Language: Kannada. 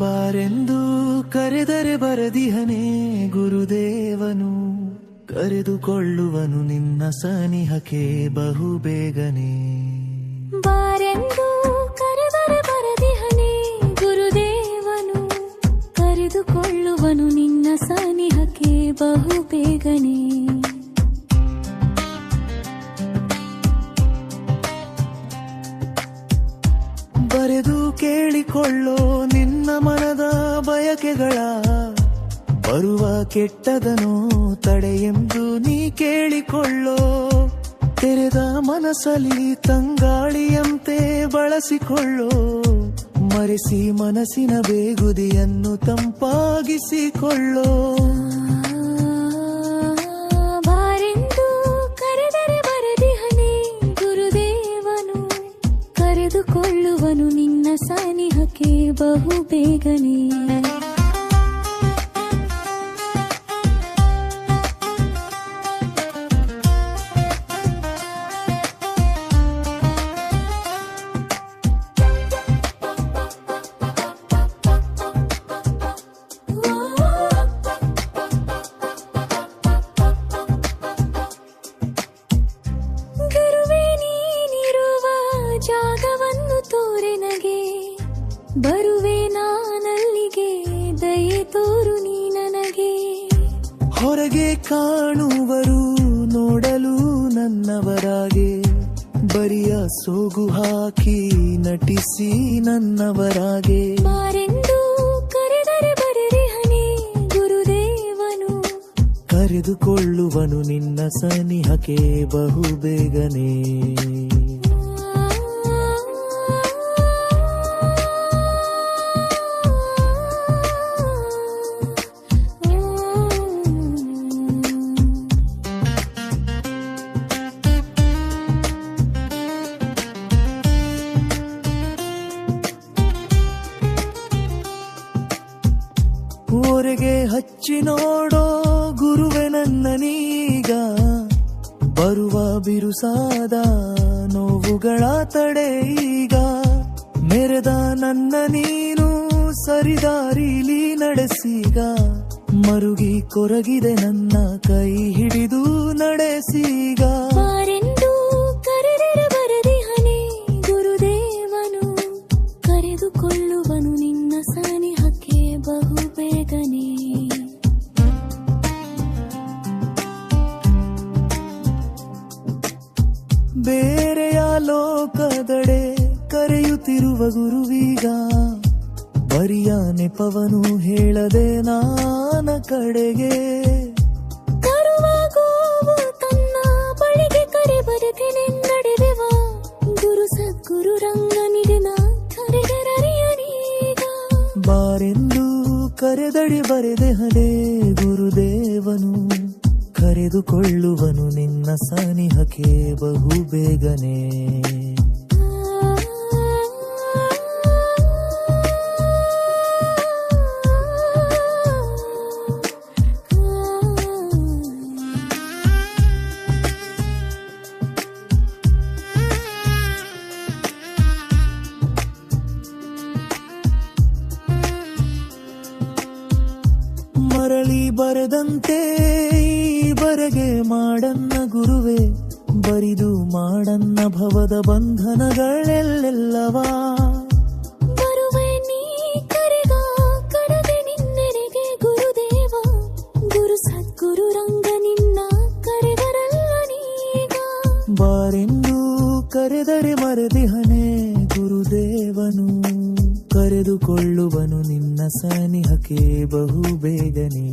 ಬಾರೆಂದು ಕರೆದರೆ ಬರದಿಹನೇ ಗುರುದೇವನು, ಕರೆದುಕೊಳ್ಳುವನು ನಿನ್ನ ಸನಿಹಕ್ಕೆ ಬಹು ಬೇಗನೆ. ಬಾರೆಂದು ಕರೆದರೆ ಬರದಿಹನೇ ಗುರುದೇವನು, ಕರೆದುಕೊಳ್ಳುವನು ನಿನ್ನ ಸನಿಹಕ್ಕೆ ಬಹು ಬೇಗನೆ. ಬರೆದು ಕೇಳಿಕೊಳ್ಳೋ ನಿನ್ನ ಮನದ ಬಯಕೆಗಳ, ಬರುವ ಕೆಟ್ಟದನು ತಡೆಯೆಂದು ನೀ ಕೇಳಿಕೊಳ್ಳೋ. ತೆರೆದ ಮನಸ್ಸಲ್ಲಿ ತಂಗಾಳಿಯಂತೆ ಬಳಸಿಕೊಳ್ಳೋ, ಮರೆಸಿ ಮನಸ್ಸಿನ ಬೇಗುದಿಯನ್ನು ತಂಪಾಗಿಸಿಕೊಳ್ಳೋ. ಬಾರೆಂದು ಕರೆದರೆ ಬರದಿಹನೇ ಗುರುದೇವನು, ಕರೆದುಕೊಳ್ಳುವನು ನಿನ್ನ ಸನಿಹಕ್ಕೆ ಬಹು ಬೇಗನೆ. ಜಾಗವನ್ನು ತೋರೆ ನಗೆ, ಬರುವೆ ನಾನಲ್ಲಿಗೆ, ದಯೆ ತೋರು ನೀ ನನಗೆ. ಹೊರಗೆ ಕಾಣುವರು ನೋಡಲು ನನ್ನವರಾಗೆ, ಬರಿಯ ಸೋಗು ಹಾಕಿ ನಟಿಸಿ ನನ್ನವರಾಗೆ. ಬಾರೆಂದು ಕರೆದರೆ ಬರದಿಹನೇ ಗುರುದೇವನು, ಕರೆದುಕೊಳ್ಳುವನು ನಿನ್ನ ಸನಿಹಕ್ಕೆ ಬಹು ಬೇಗನೆ. ಊರಿಗೆ ಹಚ್ಚಿ ನೋಡೋ ಗುರುವೆ ನನ್ನನೀಗ, ಬರುವ ಬಿರುಸಾದ ನೋವುಗಳ ತಡೆ ಈಗ. ಮೆರೆದ ನನ್ನ ನೀನು ಸರಿದಾರಿಲಿ ನಡೆಸೀಗ, ಮರುಗಿ ಕೊರಗಿದೆ ನನ್ನ ಕೈ ಹಿಡಿದು ನಡೆಸೀಗ. ಬಾರೆಂದು ಕರೆದರೆ ಬರದಿಹನೇ ಗುರುದೇವನು, ಕರೆದುಕೊಳ್ಳುವನು ನಿನ್ನ ಸನಿಹಕ್ಕೆ ಬಹು ಬೇಗನೆ. ಬೇರೆಯ ಲೋಕದಡೆ ಕರೆಯುತ್ತಿರುವ ಗುರುವೀಗ, ಬರಿಯ ನೆಪವನು ಹೇಳದೆ ನಾನ ಕಡೆಗೆ. ಕರುವ ಗೋವು ತನ್ನ ಬಳಿಗೆ ಕರೆ ಬರೆದೇನೆ ನಡೆದೆವ, ಗುರು ಸದ್ಗುರು ರಂಗನಿಡಿನ ಕರೆದರರಿಯನೀಗ. ಬಾರೆಂದು ಕರೆದಡಿ ಬರೆದೆಹನೇ ಗುರುದೇವನು, ಕರೆದುಕೊಳ್ಳುವನು ನಿನ್ನ ಸನಿಹಕ್ಕೆ ಬಹು ಬೇಗನೆ. ಮರಳಿ ಬರದಂತೆ ಬರೆಗೆ ಮಾಡನ್ನ ಗುರುವೆ, ಬರಿದು ಮಾಡನ್ನ ಭವದ ಬಂಧನಗಳೆಲ್ಲೆಲ್ಲವಾ. ಬರುವೆ ನೀ ಕರೆಗ ಕಡದೆ ನಿನ್ನೆರೆಗೆ ಗುರುದೇವ, ಗುರು ಸದ್ಗುರು ರಂಗ ನಿನ್ನ ಕರೆದರಲ್ಲ ನೀಗ. ಬಾರೆಂದು ಕರೆದರೆ ಮರೆದಿಹನೇ ಗುರುದೇವನು, ಕರೆದುಕೊಳ್ಳುವನು ನಿನ್ನ ಸನಿಹಕ್ಕೆ ಬಹು ಬೇಗನೆ.